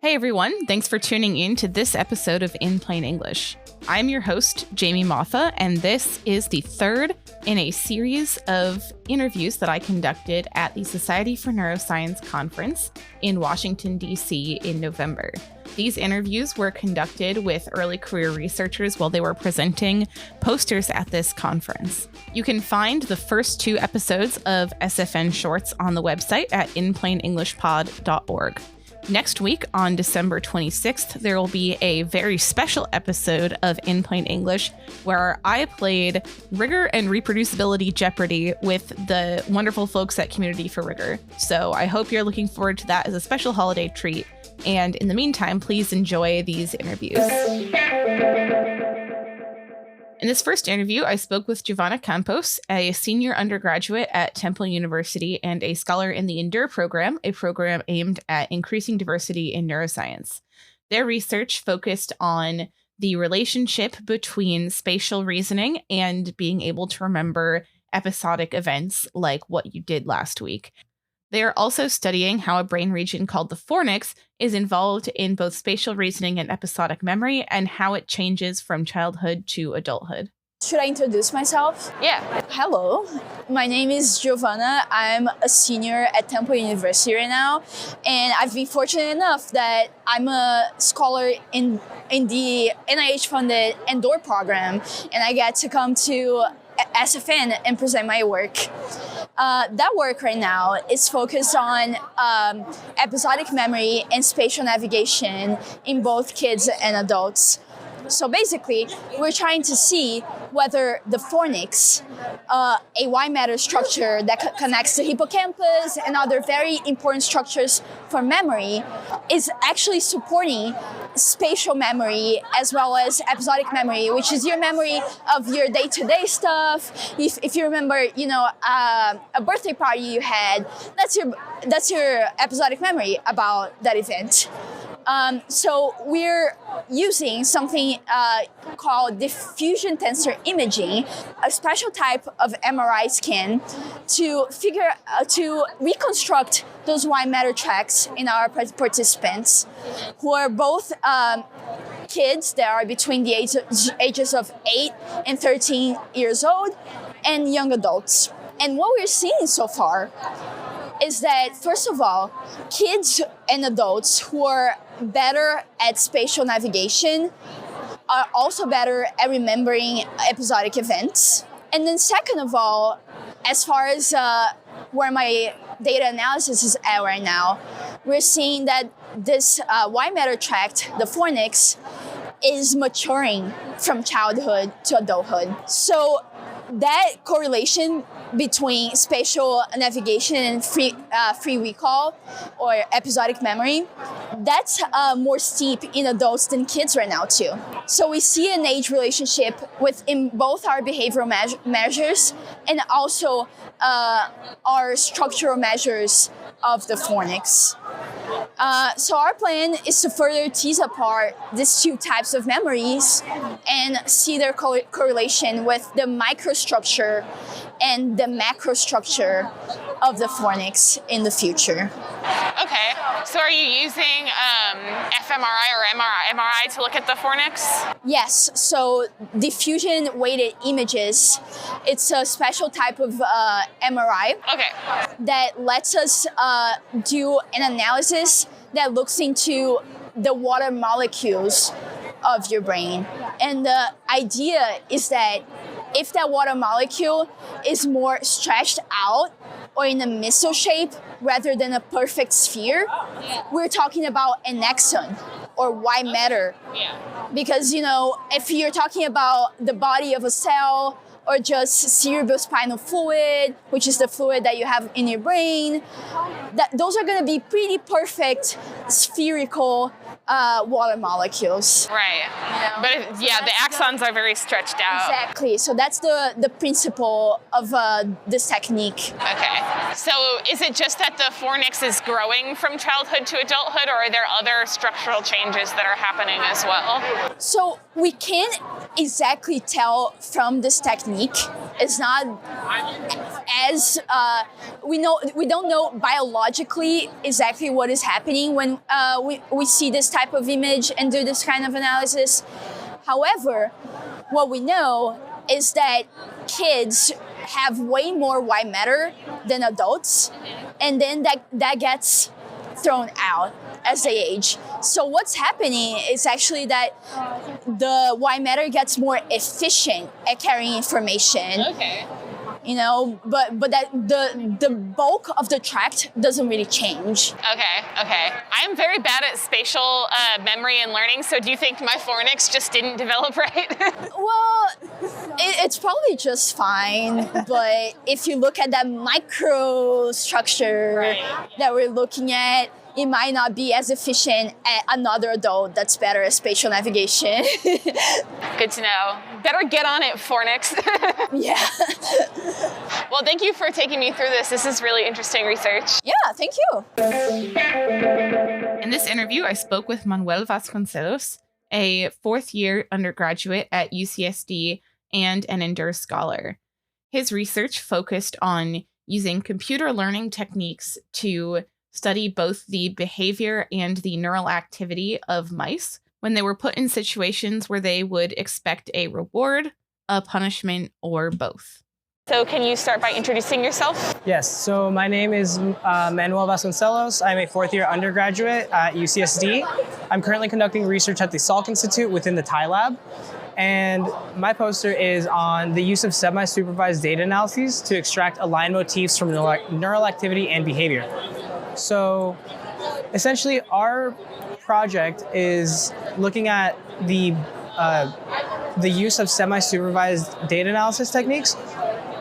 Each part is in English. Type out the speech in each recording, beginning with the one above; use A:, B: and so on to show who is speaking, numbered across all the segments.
A: Hey everyone, thanks for tuning in to this episode of In Plain English. I'm your host, Jamie Motha, and this is the third in a series of interviews that I conducted at the Society for Neuroscience conference in Washington, D.C. in November. These interviews were conducted with early career researchers while they were presenting posters at this conference. You can find the first two episodes of SfN Shorts on the website at inplainenglishpod.org. Next week, on December 26th, there will be a very special episode of In Plain English where I played Rigor and Reproducibility Jeopardy with the wonderful folks at Community for Rigor. So I hope you're looking forward to that as a special holiday treat. And in the meantime, please enjoy these interviews. In this first interview, I spoke with Giovanna Campos, a senior undergraduate at Temple University and a scholar in the ENDURE program, a program aimed at increasing diversity in neuroscience. Their research focused on the relationship between spatial reasoning and being able to remember episodic events like what you did last week. They are also studying how a brain region called the fornix is involved in both spatial reasoning and episodic memory and how it changes from childhood to adulthood.
B: Should I introduce myself?
A: Yeah.
B: Hello, my name is Giovanna. I'm a senior at Temple University right now, and I've been fortunate enough that I'm a scholar in the NIH-funded ENDURE program, and I get to come to SfN and present my work. That work right now is focused on episodic memory and spatial navigation in both kids and adults. So basically, we're trying to see whether the fornix, a white matter structure that connects the hippocampus and other very important structures for memory, is actually supporting spatial memory as well as episodic memory, which is your memory of your day-to-day stuff. If you remember, a birthday party you had, that's your episodic memory about that event. So we're using something called diffusion tensor imaging, a special type of MRI scan to reconstruct those white matter tracks in our participants, who are both kids that are between the ages of 8 and 13 years old, and young adults. And what we're seeing so far is that, first of all, kids and adults who are better at spatial navigation are also better at remembering episodic events. And then second of all, as far as where my data analysis is at right now, we're seeing that this white matter tract, the fornix, is maturing from childhood to adulthood. So that correlation between spatial navigation and free recall or episodic memory, that's more steep in adults than kids right now too. So we see an age relationship within both our behavioral measures and also our structural measures of the fornix. So our plan is to further tease apart these two types of memories and see their correlation with the microstructure and the macrostructure of the fornix in the future.
A: Okay, so are you using fMRI or MRI to look at the fornix?
B: Yes, so diffusion weighted images, it's a special type of MRI that lets us do an analysis that looks into the water molecules of your brain. And the idea is that if that water molecule is more stretched out or in a missile shape rather than a perfect sphere, we're talking about an axon or white matter. Because, if you're talking about the body of a cell or just cerebrospinal fluid, which is the fluid that you have in your brain, those are going to be pretty perfect spherical water molecules.
A: Right. But the axons are very stretched out.
B: Exactly. So that's the principle of this technique.
A: Okay. So is it just that the fornix is growing from childhood to adulthood, or are there other structural changes that are happening as well?
B: So we can't exactly tell from this technique. It's not as we don't know biologically exactly what is happening when we see this type of image and do this kind of analysis. However, what we know is that kids have way more white matter than adults, and then that gets thrown out as they age. So what's happening is actually that the white matter gets more efficient at carrying information.
A: Okay.
B: You know, but that the bulk of the tract doesn't really change.
A: Okay. I'm very bad at spatial memory and learning, so do you think my fornix just didn't develop right?
B: Well, it's probably just fine, but if you look at that microstructure that we're looking at, it might not be as efficient as another adult that's better at spatial navigation.
A: Good to know. Better get on it, fornix.
B: Yeah.
A: Well, thank you for taking me through this. This is really interesting research.
B: Yeah, thank you.
A: In this interview, I spoke with Manuel Vasconcelos, a fourth-year undergraduate at UCSD and an Endure Scholar. His research focused on using computer learning techniques to study both the behavior and the neural activity of mice when they were put in situations where they would expect a reward, a punishment, or both. So can you start by introducing yourself?
C: Yes, so my name is Manuel Vasconcelos. I'm a fourth-year undergraduate at UCSD. I'm currently conducting research at the Salk Institute within the TI Lab. And my poster is on the use of semi-supervised data analyses to extract aligned motifs from neural activity and behavior. So essentially our project is looking at the use of semi-supervised data analysis techniques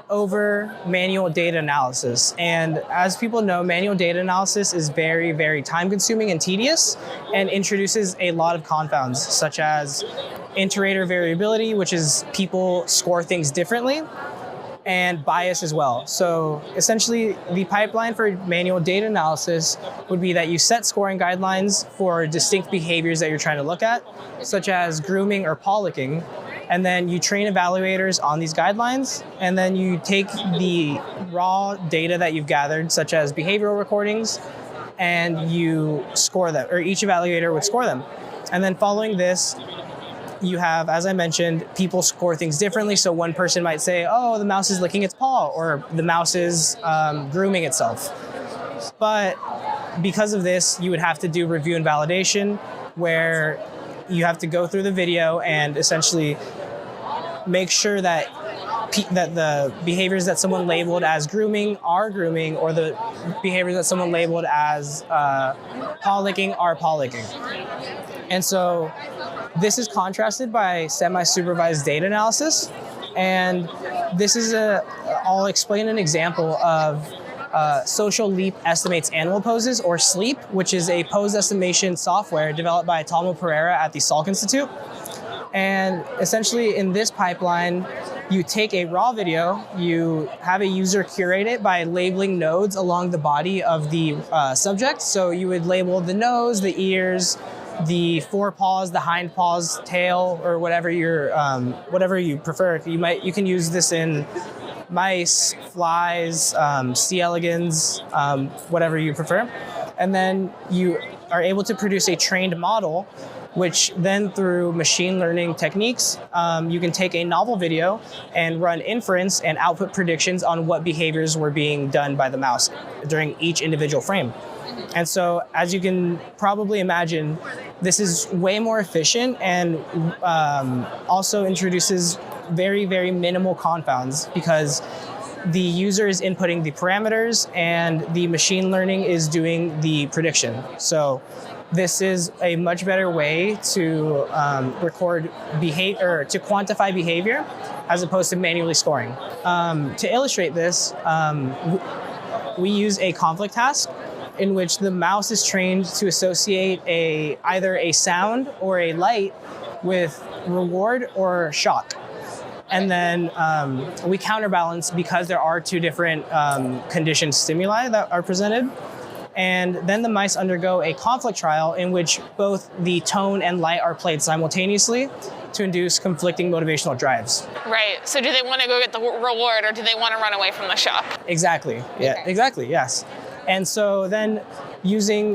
C: over manual data analysis. And as people know, manual data analysis is very, very time consuming and tedious and introduces a lot of confounds such as inter-rater variability, which is people score things differently, and bias as well. So essentially the pipeline for manual data analysis would be that you set scoring guidelines for distinct behaviors that you're trying to look at, such as grooming or pollocking, and then you train evaluators on these guidelines, and then you take the raw data that you've gathered, such as behavioral recordings, and you score them, or each evaluator would score them. And then following this, you have, as I mentioned, people score things differently. So one person might say, oh, the mouse is licking its paw, or the mouse is grooming itself. But because of this, you would have to do review and validation, where you have to go through the video and essentially make sure that the behaviors that someone labeled as grooming are grooming, or the behaviors that someone labeled as paw licking are paw licking. And so this is contrasted by semi-supervised data analysis. And this is I'll explain an example of Social Leap Estimates Animal Poses, or SLEAP, which is a pose estimation software developed by Talmo Pereira at the Salk Institute. And essentially in this pipeline, you take a raw video, you have a user curate it by labeling nodes along the body of the subject. So you would label the nose, the ears, the forepaws, the hind paws, tail, or whatever you prefer. You can use this in mice, flies, C. elegans, whatever you prefer. And then you are able to produce a trained model, which then through machine learning techniques, you can take a novel video and run inference and output predictions on what behaviors were being done by the mouse during each individual frame. And so, as you can probably imagine, this is way more efficient and also introduces very, very minimal confounds, because the user is inputting the parameters and the machine learning is doing the prediction. So this is a much better way to record behavior, or to quantify behavior, as opposed to manually scoring. To illustrate this, we use a conflict task in which the mouse is trained to associate either a sound or a light with reward or shock. And then we counterbalance, because there are two different conditioned stimuli that are presented. And then the mice undergo a conflict trial in which both the tone and light are played simultaneously to induce conflicting motivational drives.
A: Right. So do they want to go get the reward, or do they want to run away from the shock?
C: Exactly. Yeah,
A: Okay.
C: exactly. Yes. And so then using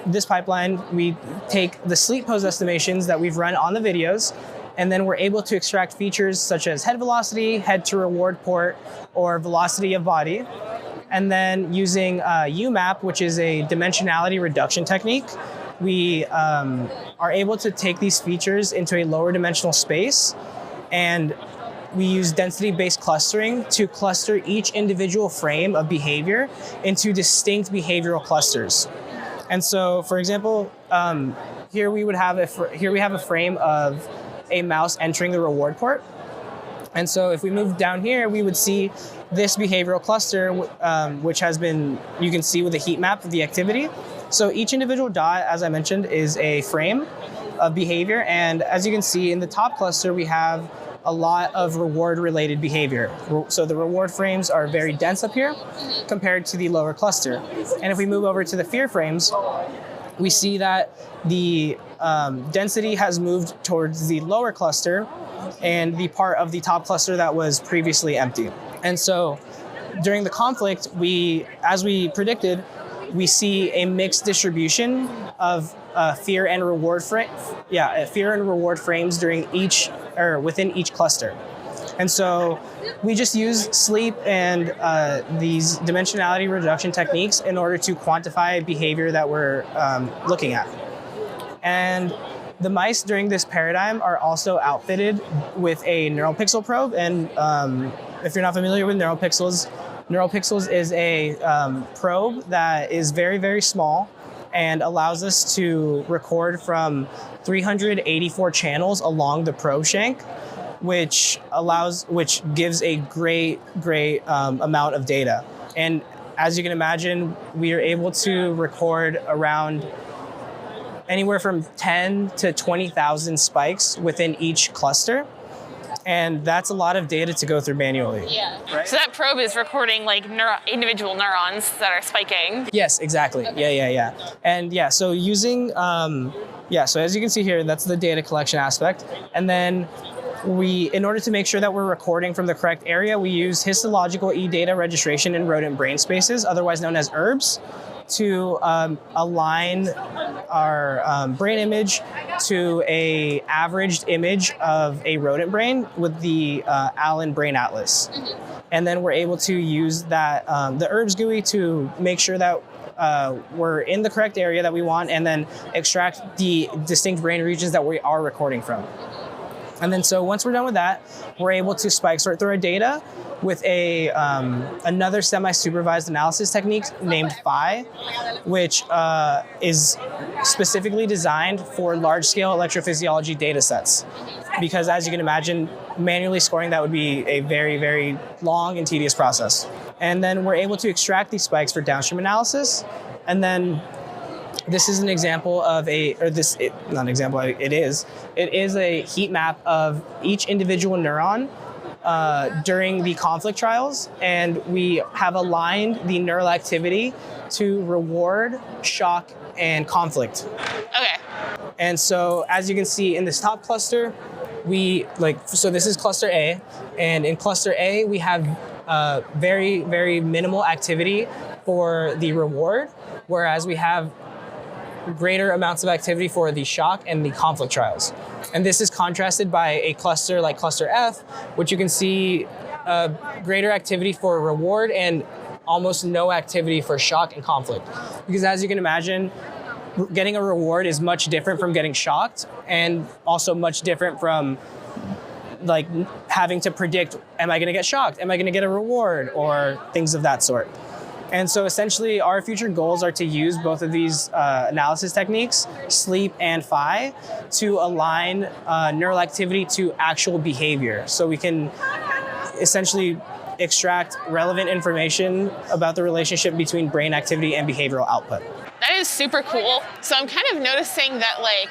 C: this pipeline, we take the sleep pose estimations that we've run on the videos, and then we're able to extract features such as head velocity, head to reward port, or velocity of body. And then using UMAP, which is a dimensionality reduction technique, we are able to take these features into a lower dimensional space, and we use density-based clustering to cluster each individual frame of behavior into distinct behavioral clusters. And so, for example, here we have a frame of a mouse entering the reward port. And so if we move down here, we would see this behavioral cluster, which has been, you can see with a heat map of the activity. So each individual dot, as I mentioned, is a frame of behavior. And as you can see in the top cluster, we have a lot of reward-related behavior. So the reward frames are very dense up here compared to the lower cluster. And if we move over to the fear frames, we see that the density has moved towards the lower cluster and the part of the top cluster that was previously empty. And so during the conflict, as we predicted, we see a mixed distribution of fear and reward frames within each cluster. And so we just use sleep and these dimensionality reduction techniques in order to quantify behavior that we're looking at. And the mice during this paradigm are also outfitted with a neural pixel probe. And if you're not familiar with neural pixels is a probe that is very, very small and allows us to record from 384 channels along the probe shank, which gives a great amount of data. And as you can imagine, we are able to record around anywhere from 10 to 20,000 spikes within each cluster. And that's a lot of data to go through manually.
A: Yeah.
C: Right?
A: So that probe is recording like individual neurons that are spiking.
C: Yes, exactly. Okay. Yeah. And yeah, so using, so as you can see here, that's the data collection aspect. And then in order to make sure that we're recording from the correct area, we use histological e-data registration in rodent brain spaces, otherwise known as ERBs, to align our brain image to a averaged image of a rodent brain with the Allen Brain Atlas. Mm-hmm. And then we're able to use that the ERBs GUI to make sure that we're in the correct area that we want, and then extract the distinct brain regions that we are recording from. And then so once we're done with that, we're able to spike sort through our data with another semi-supervised analysis technique named PHI, which is specifically designed for large-scale electrophysiology data sets. Because as you can imagine, manually scoring that would be a very, very long and tedious process. And then we're able to extract these spikes for downstream analysis. And then this is an example of it is a heat map of each individual neuron during the conflict trials, and we have aligned the neural activity to reward, shock, and conflict.
A: Okay.
C: And so as you can see in this top cluster, so this is cluster A, and in cluster A we have very, very minimal activity for the reward, whereas we have greater amounts of activity for the shock and the conflict trials. And this is contrasted by a cluster like cluster F, which you can see greater activity for reward and almost no activity for shock and conflict. Because as you can imagine, getting a reward is much different from getting shocked, and also much different from like having to predict, am I gonna get shocked? Am I gonna get a reward? Or things of that sort. And so essentially our future goals are to use both of these analysis techniques, sleep and PHI, to align neural activity to actual behavior. So we can essentially extract relevant information about the relationship between brain activity and behavioral output.
A: That is super cool. So I'm kind of noticing that like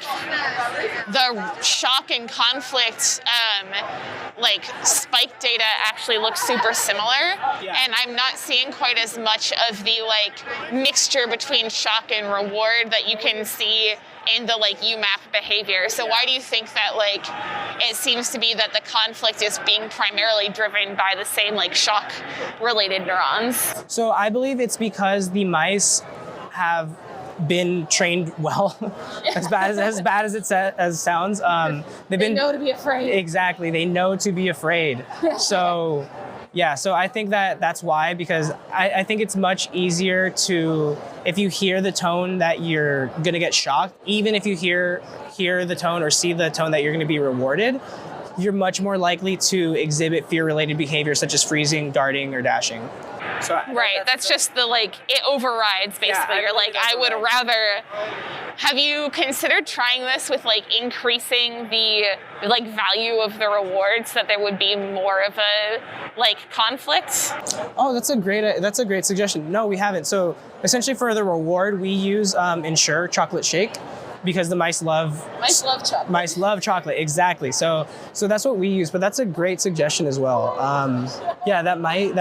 A: the shock and conflict like spike data actually looks super similar.
C: Yeah.
A: And I'm not seeing quite as much of the like mixture between shock and reward that you can see in the like UMAP behavior. So why do you think that like it seems to be that the conflict is being primarily driven by the same like shock related neurons?
C: So I believe it's because the mice have been trained well, as bad as it sounds. They
A: know to be afraid.
C: Exactly, they know to be afraid. So yeah, so I think that's why, because I think it's much easier to, if you hear the tone that you're gonna get shocked, even if you hear the tone or see the tone that you're gonna be rewarded, you're much more likely to exhibit fear-related behavior such as freezing, darting, or dashing. So
A: right, that's just the like, it overrides basically.
C: Yeah,
A: You're like, I would rather. Have you considered trying this with like increasing the like value of the rewards so that there would be more of a like conflict?
C: Oh, that's a great suggestion. No, we haven't. So essentially for the reward, we use Ensure chocolate shake, because the mice love
A: chocolate.
C: Mice love chocolate, exactly. So that's what we use. But that's a great suggestion as well. Yeah, that might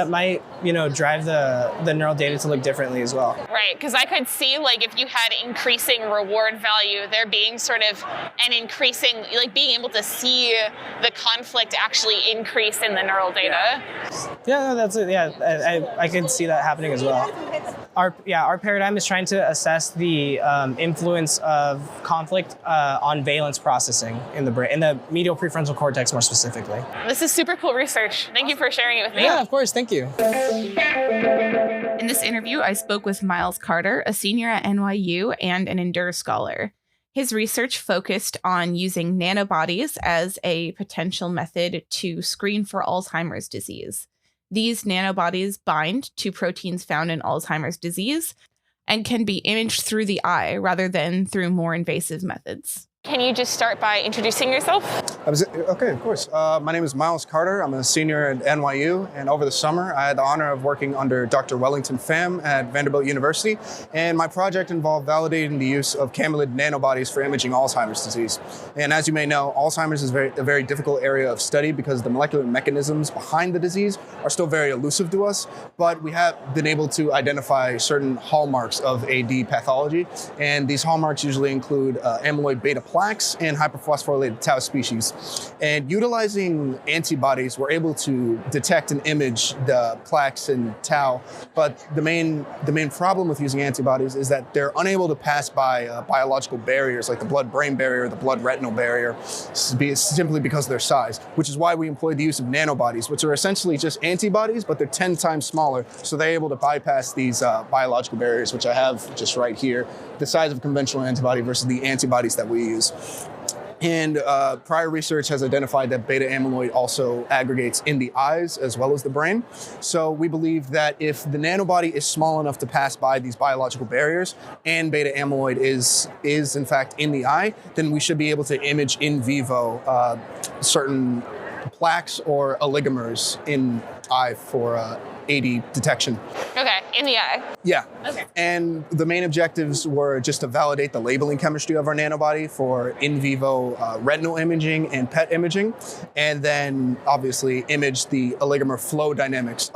C: drive the neural data to look differently as well.
A: Right, because I could see like if you had increasing reward value, there being sort of an increasing, like being able to see the conflict actually increase in the neural data.
C: Yeah, no, that's it. Yeah, I can see that happening as well. Our paradigm is trying to assess the influence of conflict on valence processing in the brain, in the medial prefrontal cortex more specifically.
A: This is super cool research. Thank you for sharing it with me.
C: Yeah, of course. Thank you.
A: In this interview, I spoke with Miles Carter, a senior at NYU and an Endure scholar. His research focused on using nanobodies as a potential method to screen for Alzheimer's disease. These nanobodies bind to proteins found in Alzheimer's disease and can be imaged through the eye rather than through more invasive methods. Can you just start by introducing yourself?
D: Okay, of course. My name is Miles Carter. I'm a senior at NYU, and over the summer, I had the honor of working under Dr. Wellington Pham at Vanderbilt University, and my project involved validating the use of camelid nanobodies for imaging Alzheimer's disease. And as you may know, Alzheimer's is a very difficult area of study because the molecular mechanisms behind the disease are still very elusive to us, but we have been able to identify certain hallmarks of AD pathology, and these hallmarks usually include amyloid beta plaques and hyperphosphorylated tau species. And utilizing antibodies, we're able to detect and image the plaques and tau, but the main problem with using antibodies is that they're unable to pass by biological barriers like the blood-brain barrier, the blood-retinal barrier, simply because of their size, which is why we employ the use of nanobodies, which are essentially just antibodies, but they're 10 times smaller, so they're able to bypass these biological barriers, which I have just right here, the size of a conventional antibody versus the antibodies that we use. And prior research has identified that beta amyloid also aggregates in the eyes as well as the brain. So we believe that if the nanobody is small enough to pass by these biological barriers and beta amyloid is in fact in the eye, then we should be able to image in vivo certain plaques or oligomers in eye for AD detection.
A: Okay, in the eye.
D: Yeah.
A: Okay.
D: And the main objectives were just to validate the labeling chemistry of our nanobody for in vivo retinal imaging and PET imaging, and then obviously image the oligomer flow dynamics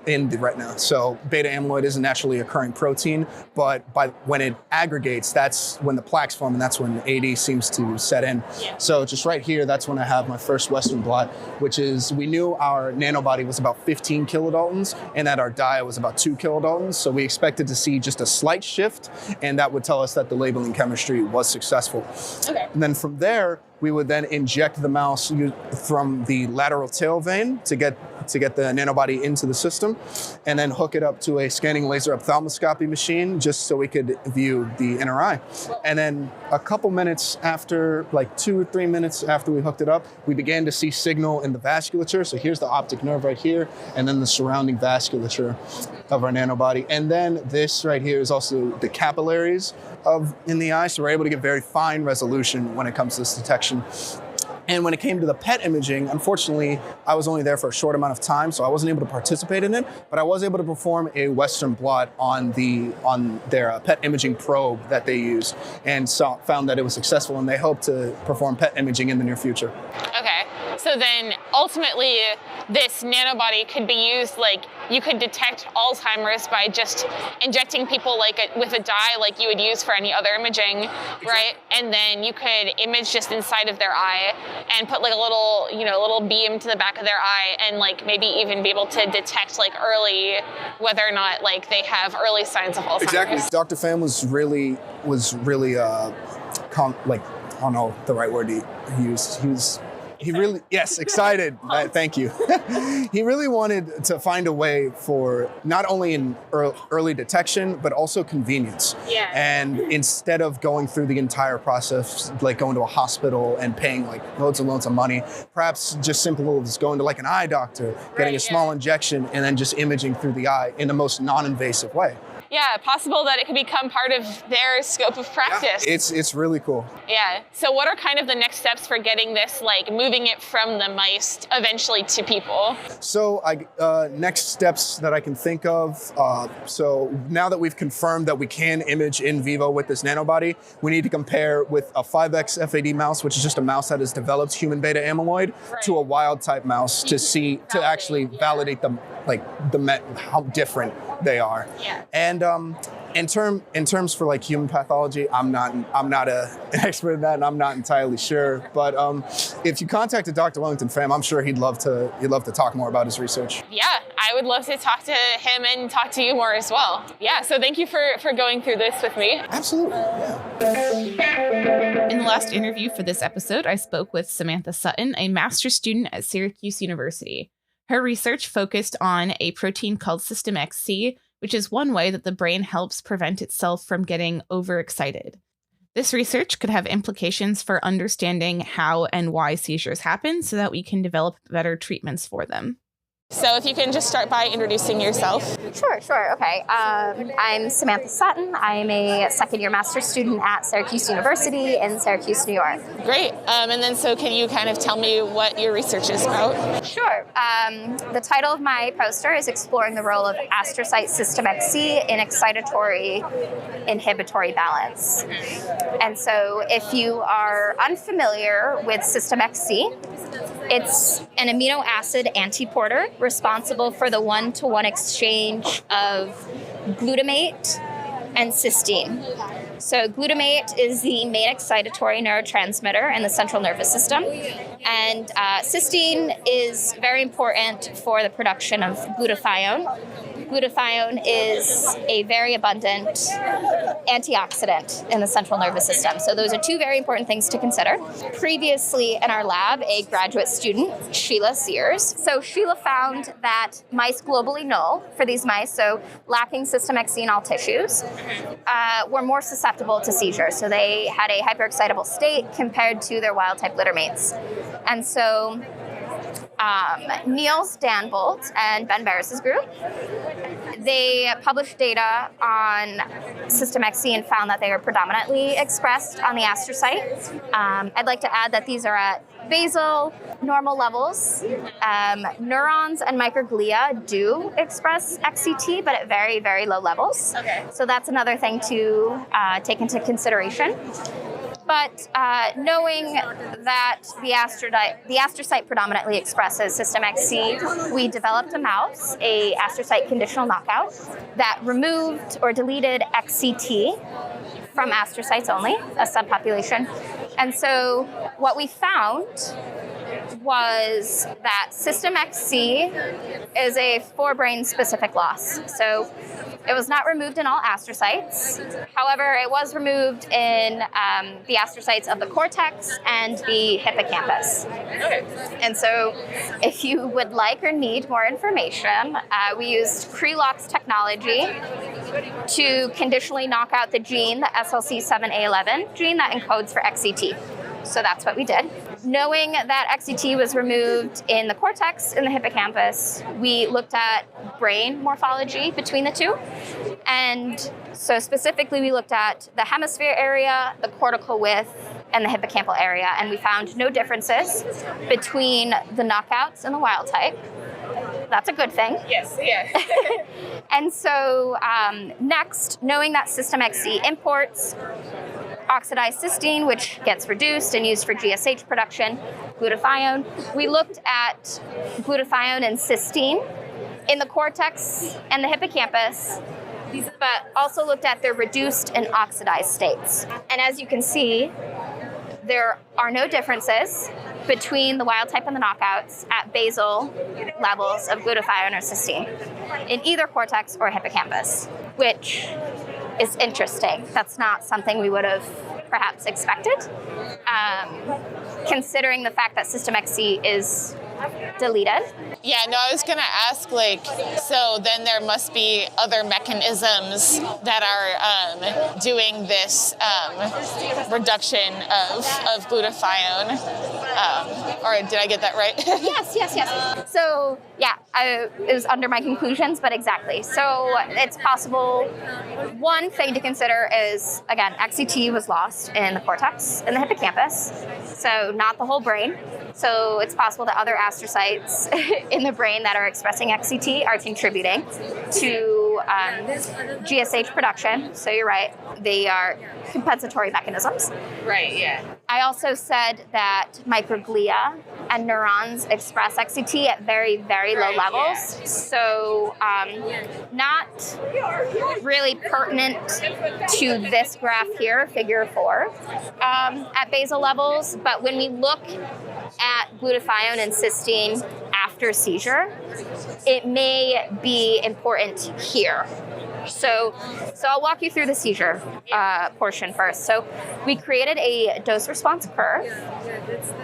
D: in the retina. So beta amyloid is a naturally occurring protein, but when it aggregates, that's when the plaques form, and that's when AD seems to set in. Yeah. So just right here, that's when I have my first Western blot, which is we knew our nanobody was about 15 kilodaltons and that our dye was about 2 kilodaltons. So we expected to see just a slight shift, and that would tell us that the labeling chemistry was successful. Okay. And then from there, we would then inject the mouse from the lateral tail vein to get the nanobody into the system, and then hook it up to a scanning laser ophthalmoscopy machine just so we could view the inner eye. And then a couple minutes after, like 2 or 3 minutes after we hooked it up, we began to see signal in the vasculature. So here's the optic nerve right here, and then the surrounding vasculature of our nanobody. And then this right here is also the capillaries in the eye. So we're able to get very fine resolution when it comes to this detection. And when it came to the PET imaging, unfortunately, I was only there for a short amount of time, so I wasn't able to participate in it, but I was able to perform a Western blot on their PET imaging probe that they use, and found that it was successful, and they hope to perform PET imaging in the near future.
A: Okay, so then ultimately this nanobody could be used, like you could detect Alzheimer's by just injecting people with a dye like you would use for any other imaging, right? And then you could image just inside of their eye and put like a little beam to the back of their eye, and like maybe even be able to detect like early whether or not like they have early signs of Alzheimer's.
D: Exactly. Dr. Pham was really I don't know the right word he used. He really, yes, excited. Thank you. He really wanted to find a way for not only in early detection, but also convenience.
A: Yeah.
D: And instead of going through the entire process, like going to a hospital and paying like loads and loads of money, perhaps just simple as going to like an eye doctor, getting a small injection, and then just imaging through the eye in the most non-invasive way.
A: Yeah, possible that it could become part of their scope of practice.
D: Yeah, it's really cool.
A: Yeah. So what are kind of the next steps for getting this, like moving it from the mice eventually to people?
D: So next steps that I can think of, so now that we've confirmed that we can image in vivo with this nanobody, we need to compare with a 5X FAD mouse, which is just a mouse that has developed human beta amyloid, to a wild type mouse to actually validate them, how different they are.
A: Yeah.
D: And in terms for like human pathology, I'm not an expert in that, and I'm not entirely sure. But if you contacted Dr. Wellington Pham, I'm sure he'd love to talk more about his research.
A: Yeah, I would love to talk to him and talk to you more as well. Yeah, so thank you for going through this with me.
D: Absolutely. Yeah.
A: In the last interview for this episode, I spoke with Samantha Sutton, a master's student at Syracuse University. Her research focused on a protein called System XC, which is one way that the brain helps prevent itself from getting overexcited. This research could have implications for understanding how and why seizures happen so that we can develop better treatments for them. So if you can just start by introducing yourself.
E: Sure. Okay. I'm Samantha Sutton. I'm a second-year master's student at Syracuse University in Syracuse, New York.
A: Great. And then so can you kind of tell me what your research is about?
E: Sure. The title of my poster is Exploring the Role of Astrocyte System XC in Excitatory Inhibitory Balance. And so if you are unfamiliar with System XC, it's an amino acid antiporter responsible for the one-to-one exchange of glutamate and cysteine. So glutamate is the main excitatory neurotransmitter in the central nervous system, and cysteine is very important for the production of glutathione. Glutathione is a very abundant antioxidant in the central nervous system. So those are two very important things to consider. Previously in our lab, a graduate student, Sheila Sears. So Sheila found that mice globally null, for these mice, so lacking System XC in all tissues, were more susceptible to seizures. So they had a hyperexcitable state compared to their wild-type littermates. And so Niels Danbolt and Ben Barris's group, they published data on System XC and found that they are predominantly expressed on the astrocyte. I'd like to add that these are at basal normal levels. Neurons and microglia do express XCT, but at very, very low levels. Okay. So that's another thing to take into consideration. But knowing that the astrocyte predominantly expresses System XC, we developed a mouse, a astrocyte conditional knockout, that removed or deleted XCT from astrocytes only, a subpopulation. And so what we found was that System XC is a forebrain specific loss. So it was not removed in all astrocytes. However, it was removed in the astrocytes of the cortex and the hippocampus. Okay. And so if you would like or need more information, we used Crelox technology to conditionally knock out the gene, the SLC7A11 gene that encodes for XCT. So that's what we did. knowing that XCT was removed in the cortex in the hippocampus, we looked at brain morphology between the two. And so specifically, we looked at the hemisphere area, the cortical width, and the hippocampal area, and we found no differences between the knockouts and the wild type. That's a good thing.
A: Yes, yeah.
E: And so next, knowing that System XC imports oxidized cysteine, which gets reduced and used for GSH production, glutathione, we looked at glutathione and cysteine in the cortex and the hippocampus, but also looked at their reduced and oxidized states. And as you can see, there are no differences between the wild type and the knockouts at basal levels of glutathione or cysteine in either cortex or hippocampus, which is interesting. That's not something we would have perhaps expected, considering the fact that System XC is deleted.
F: Yeah, no, I was going to ask, so then there must be other mechanisms that are doing this reduction of glutathione. Or did I get that right?
E: Yes. So, yeah, it was under my conclusions, but exactly. So it's possible. One thing to consider is, again, XCT was lost in the cortex, in the hippocampus, so not the whole brain. So it's possible that other astrocytes in the brain that are expressing XCT are contributing to GSH production. So you're right, they are compensatory mechanisms.
A: Right, yeah.
E: I also said that microglia and neurons express XCT at very, very low levels. Yeah. So not really pertinent to this graph here, figure 4, at basal levels. But when we look at glutathione and cysteine after seizure, it may be important here. So I'll walk you through the seizure portion first. So we created a dose-response curve.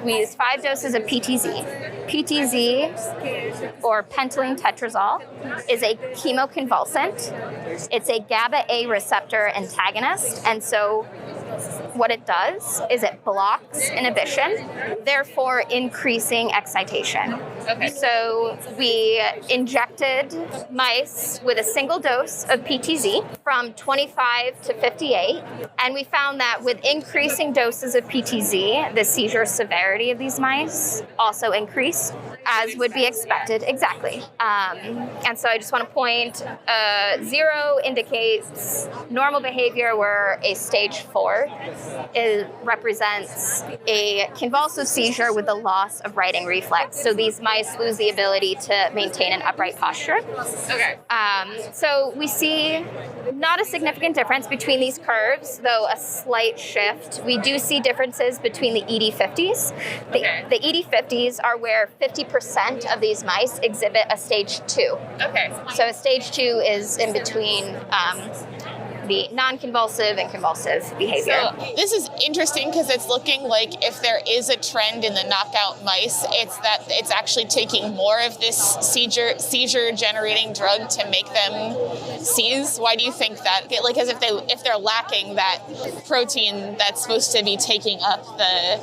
E: We used 5 doses of PTZ. PTZ, or pentylene tetrazole, is a chemoconvulsant. It's a GABA-A receptor antagonist, and so what it does is it blocks inhibition, therefore increasing excitation.
A: Okay.
E: So we injected mice with a single dose of PTZ from 25 to 58, and we found that with increasing doses of PTZ, the seizure severity of these mice also increased, as would be expected. Exactly. And so I just want to point, 0 indicates normal behavior, where a stage 4 represents a convulsive seizure with the loss of writing reflex. So these mice lose the ability to maintain an upright posture.
A: Okay.
E: So we see not a significant difference between these curves, though a slight shift. We do see differences between the ED50s. The ED50s are where 50% of these mice exhibit a stage 2.
A: Okay.
E: So a stage 2 is in between the non-convulsive and convulsive behavior.
F: So this is interesting because it's looking like if there is a trend in the knockout mice, it's that it's actually taking more of this seizure-generating drug to make them seize. Why do you think that? Like, as if they're lacking that protein that's supposed to be taking up the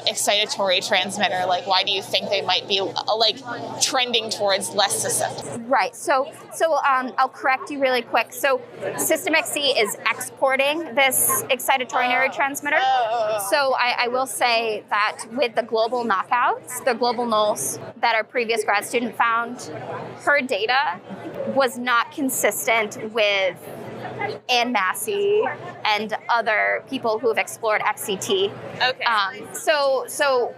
F: excitatory transmitter, like, why do you think they might be trending towards less susceptible?
E: Right. So I'll correct you really quick. So System XC is exporting this excitatory neurotransmitter. So I will say that with the global knockouts, the global nulls that our previous grad student found, her data was not consistent with Anne Massey and other people who have explored XCT.
A: Okay.
E: So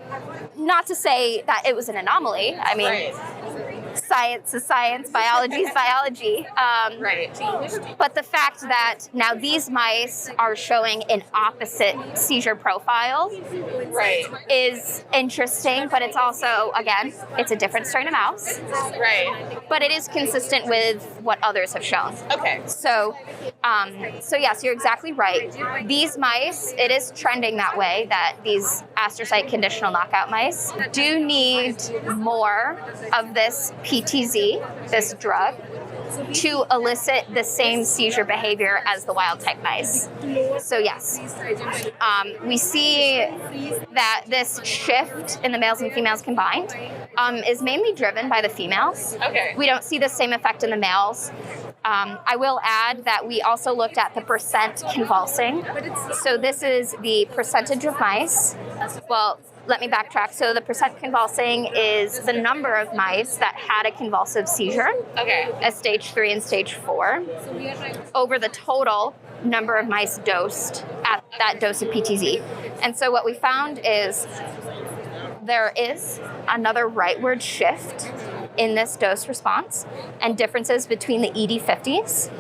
E: not to say that it was an anomaly. I mean,
A: right.
E: Science is science, biology is biology.
A: Right.
E: But the fact that now these mice are showing an opposite seizure profile
A: Right.
E: is interesting, but it's also, again, it's a different strain of mouse.
A: Right.
E: But it is consistent with what others have shown.
A: Okay.
E: So yes, you're exactly right. These mice, it is trending that way, that these astrocyte conditional knockout mice do need more of this PTZ, this drug, to elicit the same seizure behavior as the wild type mice. So yes, we see that this shift in the males and females combined is mainly driven by the females.
F: Okay.
E: We don't see the same effect in the males. I will add that we also looked at the percent convulsing. So this is the percentage of mice. Well, let me backtrack. So the percent convulsing is the number of mice that had a convulsive seizure, a stage 3 and stage 4, over the total number of mice dosed at that dose of PTZ. And so what we found is there is another rightward shift in this dose response and differences between the ED50s.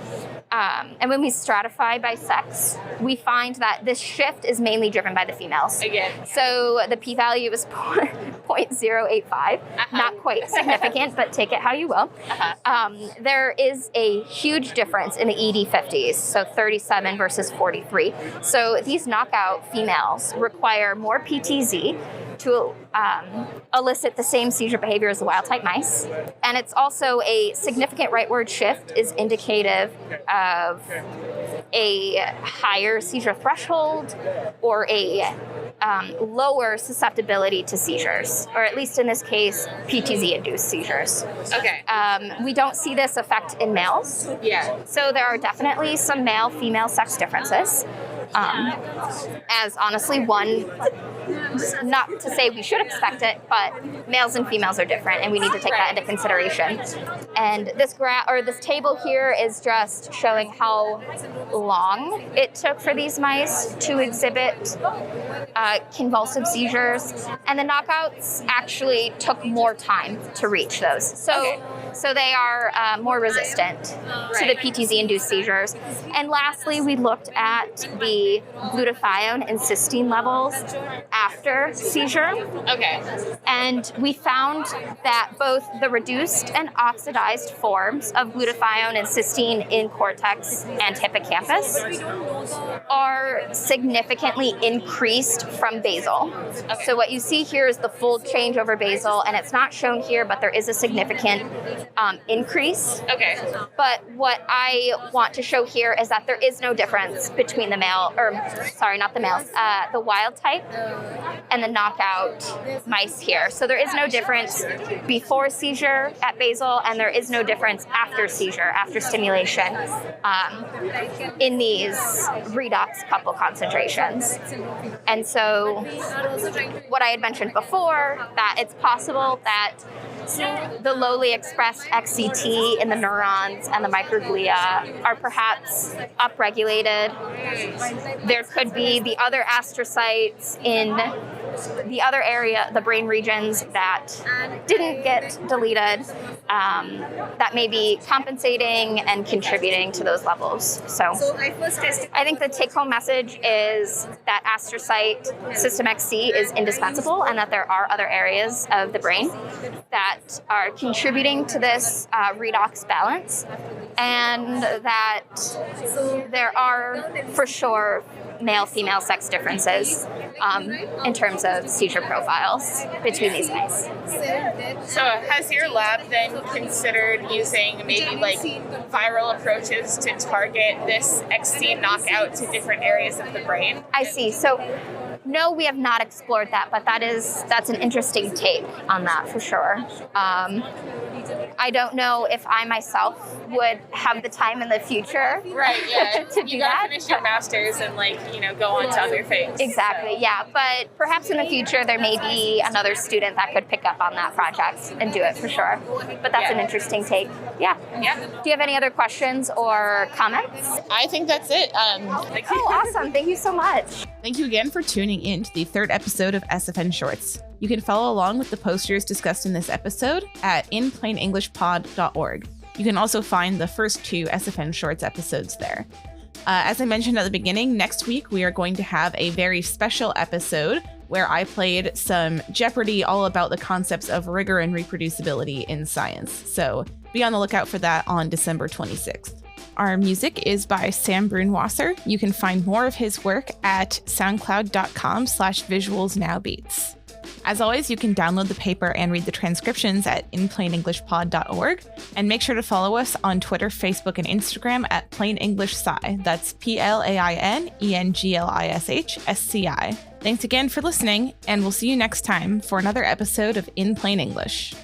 E: And when we stratify by sex, we find that this shift is mainly driven by the females.
F: Again.
E: So the p-value is 0.085, not quite significant, but take it how you will. There is a huge difference in the ED50s, so 37 versus 43. So these knockout females require more PTZ to elicit the same seizure behavior as the wild type mice. And it's also a significant rightward shift is indicative of a higher seizure threshold or a lower susceptibility to seizures, or at least in this case, PTZ-induced seizures.
F: Okay.
E: We don't see this effect in males.
F: Yeah.
E: So there are definitely some male-female sex differences. As honestly, one, not to say we should expect it, but males and females are different, and we need to take that into consideration. And this this table here is just showing how long it took for these mice to exhibit convulsive seizures, and the knockouts actually took more time to reach those. So they are more resistant to the PTZ-induced seizures. And lastly, we looked at the glutathione and cysteine levels after seizure.
F: Okay.
E: And we found that both the reduced and oxidized forms of glutathione and cysteine in cortex and hippocampus are significantly increased from basal. Okay. So what you see here is the full change over basal, and it's not shown here, but there is a significant increase.
F: Okay.
E: But what I want to show here is that there is no difference between the wild type and the knockout mice here. So there is no difference before seizure at basal, and there is no difference after seizure, after stimulation, in these redox couple concentrations. And so what I had mentioned before, that it's possible that the lowly expressed XCT in the neurons and the microglia are perhaps upregulated. There could be the other astrocytes in the other area, the brain regions that didn't get deleted, that may be compensating and contributing to those levels. So I think the take-home message is that astrocyte system XC is indispensable, and that there are other areas of the brain that are contributing to this redox balance, and that there are for sure male-female sex differences in terms of seizure profiles between these mice.
F: So has your lab then considered using maybe like viral approaches to target this XC knockout to different areas of the brain?
E: I see. So no, we have not explored that, but that's an interesting take on that for sure. I don't know if I myself would have the time in the future.
F: Right, yeah.
E: to do
F: you gotta
E: that.
F: finish your master's and go on to other things.
E: Exactly,
F: so.
E: yeah. But perhaps in the future there may be another student that could pick up on that project and do it for sure. But that's an interesting take. Yeah. Do you have any other questions or comments?
F: I think that's it.
E: Oh, awesome. Thank you so much.
A: Thank you again for tuning in to the third episode of SfN Shorts. You can follow along with the posters discussed in this episode at inplainenglishpod.org. You can also find the first 2 SfN Shorts episodes there. As I mentioned at the beginning, next week we are going to have a very special episode where I played some Jeopardy all about the concepts of rigor and reproducibility in science. So be on the lookout for that on December 26th. Our music is by Sam Brunwasser. You can find more of his work at soundcloud.com/visualsnowbeats. As always, you can download the paper and read the transcriptions at inplainenglishpod.org. And make sure to follow us on Twitter, Facebook, and Instagram at Plain English Sci. That's PlainEnglishSci. Thanks again for listening, and we'll see you next time for another episode of In Plain English.